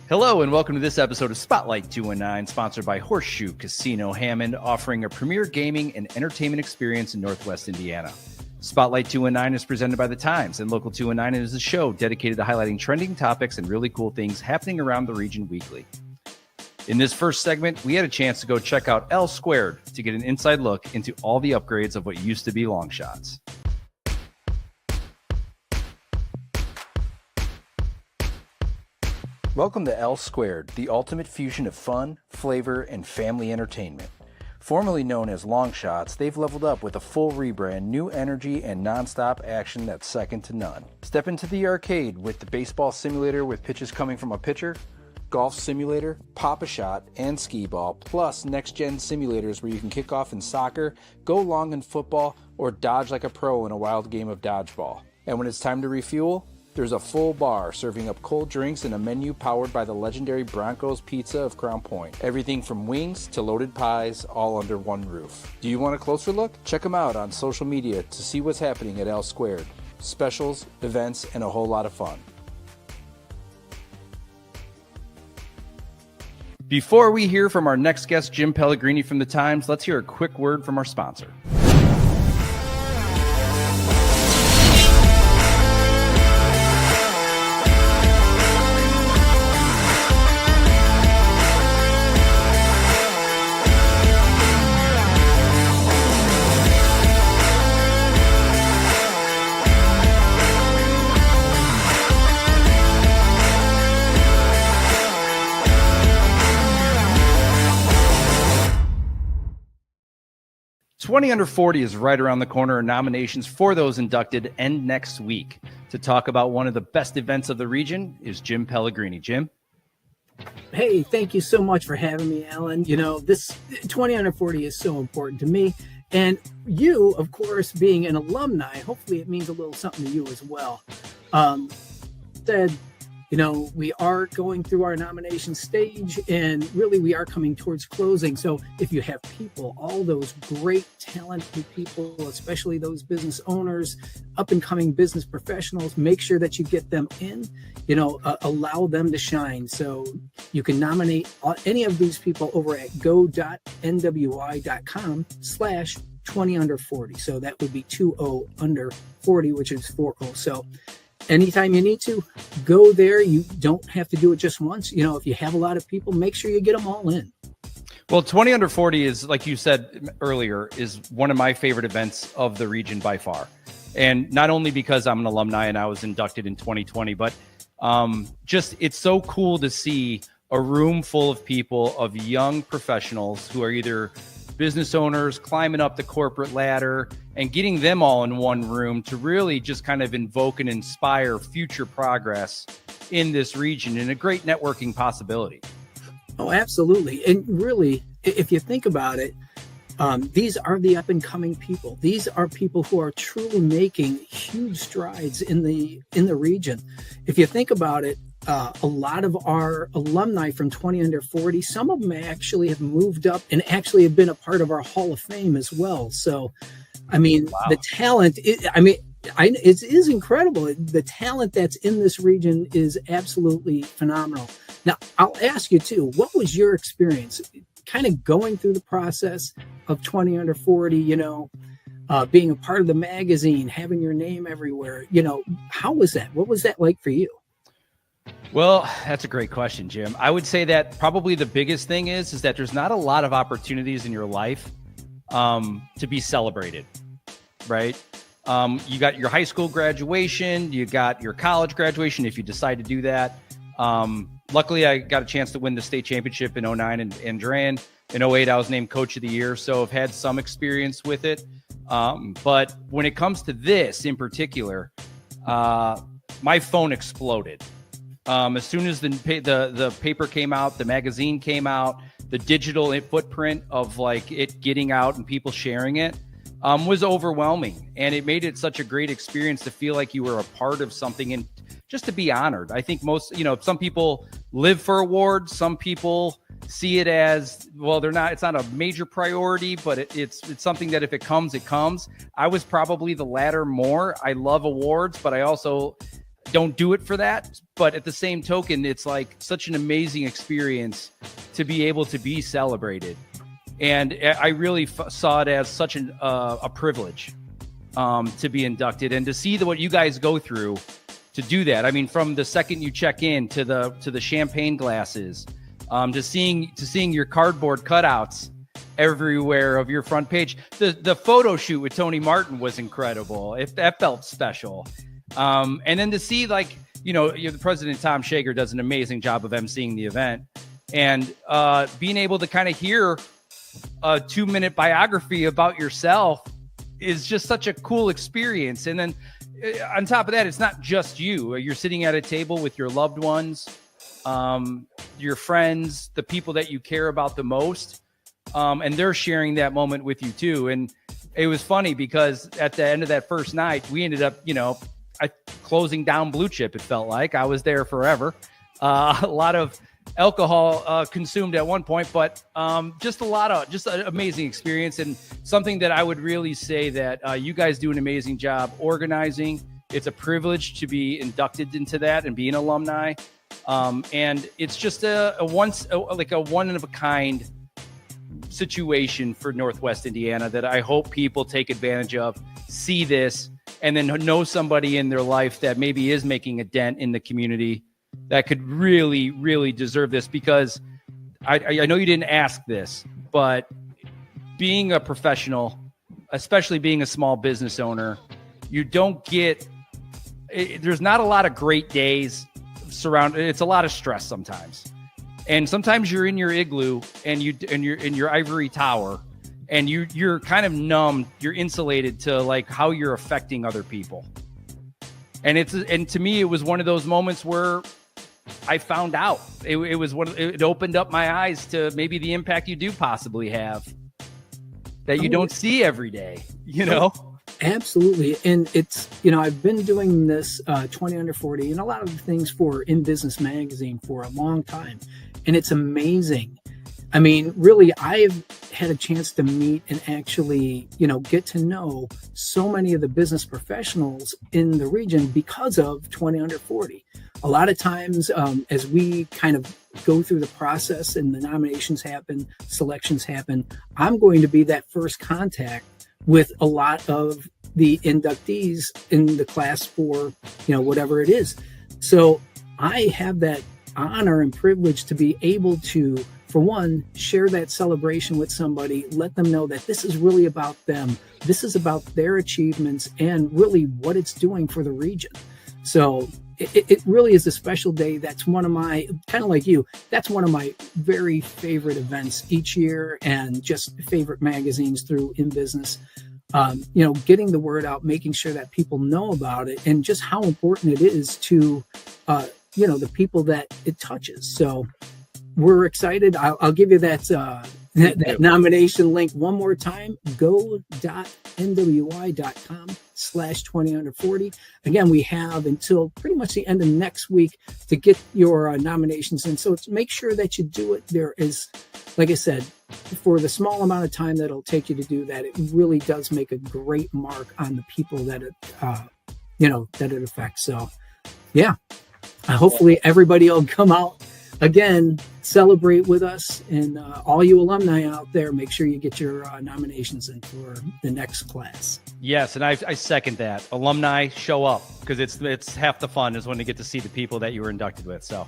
Hello and welcome to this episode of Spotlight 219, sponsored by Horseshoe Casino Hammond, offering a premier gaming and entertainment experience in Northwest Indiana. Spotlight 219 is presented by The Times, and Local 219 is a show dedicated to highlighting trending topics and really cool things happening around the region weekly. In this first segment, we had a chance to go check out L Squared to get an inside look into all the upgrades of what used to be Longshots. Welcome to L Squared, the ultimate fusion of fun, flavor, and family entertainment. Formerly known as Longshots, they've leveled up with a full rebrand, new energy, and non-stop action that's second to none. Step into the arcade with the baseball simulator with pitches coming from a pitcher, golf simulator, pop-a-shot, and skee-ball, plus next-gen simulators where you can kick off in soccer, go long in football, or dodge like a pro in a wild game of dodgeball. And when it's time to refuel, there's a full bar serving up cold drinks and a menu powered by the legendary Bronco's Pizza of Crown Point. Everything from wings to loaded pies, all under one roof. Do you want a closer look? Check them out on social media to see what's happening at L Squared. Specials, events, and a whole lot of fun. Before we hear from our next guest, Jim Pellegrini from The Times, let's hear a quick word from our sponsor. Twenty Under 40 is right around the corner, and nominations for those inducted end next week. To talk about one of the best events of the region is Jim Pellegrini. Jim? Hey, thank you so much for having me, Alan. You know, this 20 Under 40 is so important to me. And you, of course, being an alumni, hopefully it means a little something to you as well. You know, we are going through our nomination stage, and really we are coming towards closing. So if you have people, all those great talented people, especially those business owners, up and coming business professionals, make sure that you get them in, allow them to shine. So you can nominate any of these people over at go.nwi.com/20 under 40. So that would be 20 under 40, which is 40. So anytime you need to, go there. You don't have to do it just once. You know, if you have a lot of people, make sure you get them all in. Well, 20 Under 40 is, like you said earlier, is one of my favorite events of the region by far. And not only because I'm an alumni and I was inducted in 2020, but just it's so cool to see a room full of people, of young professionals who are either business owners climbing up the corporate ladder and getting them all in one room to really just kind of invoke and inspire future progress in this region, and a great networking possibility. Oh, absolutely. And really, if you think about it, these are the up and coming people. These are people who are truly making huge strides in the region. If you think about it, a lot of our alumni from 20 Under 40, some of them actually have moved up and actually have been a part of our Hall of Fame as well. So, I mean, wow. The talent, it is incredible. The talent that's in this region is absolutely phenomenal. Now, I'll ask you too, what was your experience kind of going through the process of 20 Under 40, being a part of the magazine, having your name everywhere, how was that? What was that like for you? Well, that's a great question, Jim. I would say that probably the biggest thing is that there's not a lot of opportunities in your life to be celebrated, right? You got your high school graduation, you got your college graduation if you decide to do that. Luckily, I got a chance to win the state championship in 2009 in Andran. In 2008, I was named Coach of the Year, so I've had some experience with it. But when it comes to this in particular, my phone exploded. As soon as the paper came out, the magazine came out, the digital footprint of like it getting out and people sharing it was overwhelming. And it made it such a great experience to feel like you were a part of something and just to be honored. I think most, some people live for awards. Some people see it as, well, it's not a major priority, but it's something that if it comes, it comes. I was probably the latter more. I love awards, but I also don't do it for that. But at the same token, it's like such an amazing experience to be able to be celebrated. And I really saw it as such a privilege to be inducted and to see what you guys go through to do that. I mean, from the second you check in to the champagne glasses, to seeing your cardboard cutouts everywhere of your front page. The photo shoot with Tony Martin was incredible. That felt special. And then to see, like, the president, Tom Shager, does an amazing job of emceeing the event, and being able to kind of hear a 2-minute biography about yourself is just such a cool experience. And then on top of that, it's not just you. You're sitting at a table with your loved ones, your friends, the people that you care about the most, and they're sharing that moment with you too. And it was funny because at the end of that first night, we ended up, closing down Blue Chip. It felt like I was there forever. A lot of alcohol consumed at one point, but just an amazing experience, and something that I would really say that you guys do an amazing job organizing. It's a privilege to be inducted into that and be an alumni, and it's just a one of a kind situation for Northwest Indiana that I hope people take advantage of, see this, and then know somebody in their life that maybe is making a dent in the community that could really, really deserve this. Because I know you didn't ask this, but being a professional, especially being a small business owner, you don't there's not a lot of great days surrounded. It's a lot of stress sometimes. And sometimes you're in your igloo and you're in your ivory tower, and you're kind of numb. You're insulated to like how you're affecting other people. And to me, it was one of those moments where I found out it opened up my eyes to maybe the impact you do possibly have that you don't see every day, Absolutely. And it's, I've been doing this 20 under 40 and a lot of things for In Business Magazine for a long time. And it's amazing. I mean, really, I've had a chance to meet and actually, get to know so many of the business professionals in the region because of 20 under 40. A lot of times, as we kind of go through the process and the nominations happen, selections happen, I'm going to be that first contact with a lot of the inductees in the class for, whatever it is. So I have that honor and privilege to be able to, for one, share that celebration with somebody, let them know that this is really about them. This is about their achievements and really what it's doing for the region. So it really is a special day. That's one of my, kind of like you, that's one of my very favorite events each year, and just favorite magazines through In Business. Getting the word out, making sure that people know about it, and just how important it is to, the people that it touches. So we're excited. I'll give you that nomination link one more time. go.nwi.com/20 under 40. Again, we have until pretty much the end of next week to get your nominations in. So make sure that you do it. There is, like I said, for the small amount of time that it'll take you to do that, it really does make a great mark on the people that it, that it affects. So, yeah, hopefully everybody will come out again, celebrate with us, and all you alumni out there, make sure you get your nominations in for the next class. Yes, and I second that. Alumni, show up, because it's half the fun is when you get to see the people that you were inducted with. So,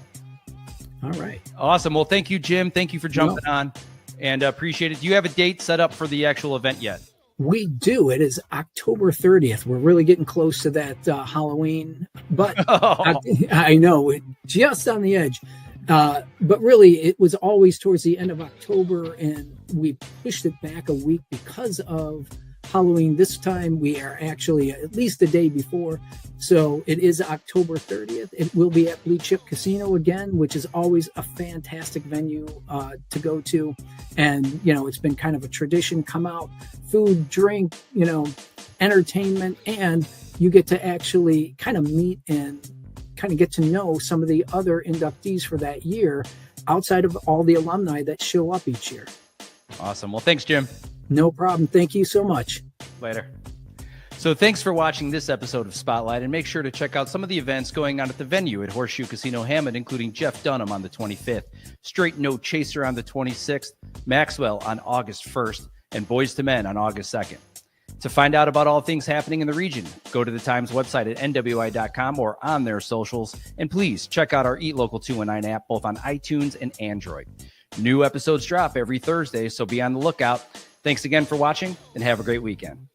all right, awesome. Well, thank you, Jim. Thank you for jumping on, and appreciate it. Do you have a date set up for the actual event yet? We do. It is October 30th. We're really getting close to that Halloween, but I know, we're just on the edge. But really, it was always towards the end of October, and we pushed it back a week because of Halloween. This time we are actually at least the day before. So it is October 30th. It will be at Blue Chip Casino again, which is always a fantastic venue to go to. And, it's been kind of a tradition. Come out, food, drink, entertainment, and you get to actually kind of meet and kind of get to know some of the other inductees for that year outside of all the alumni that show up each year. Awesome. Well, thanks, Jim. No problem. Thank you so much. Later. So thanks for watching this episode of Spotlight, and make sure to check out some of the events going on at the venue at Horseshoe Casino Hammond, including Jeff Dunham on the 25th, Straight No Chaser on the 26th, Maxwell on August 1st, and Boys to Men on August 2nd. To find out about all things happening in the region, go to the Times website at nwi.com or on their socials, and please check out our Eat Local 219 app, both on iTunes and Android. New episodes drop every Thursday, so be on the lookout. Thanks again for watching, and have a great weekend.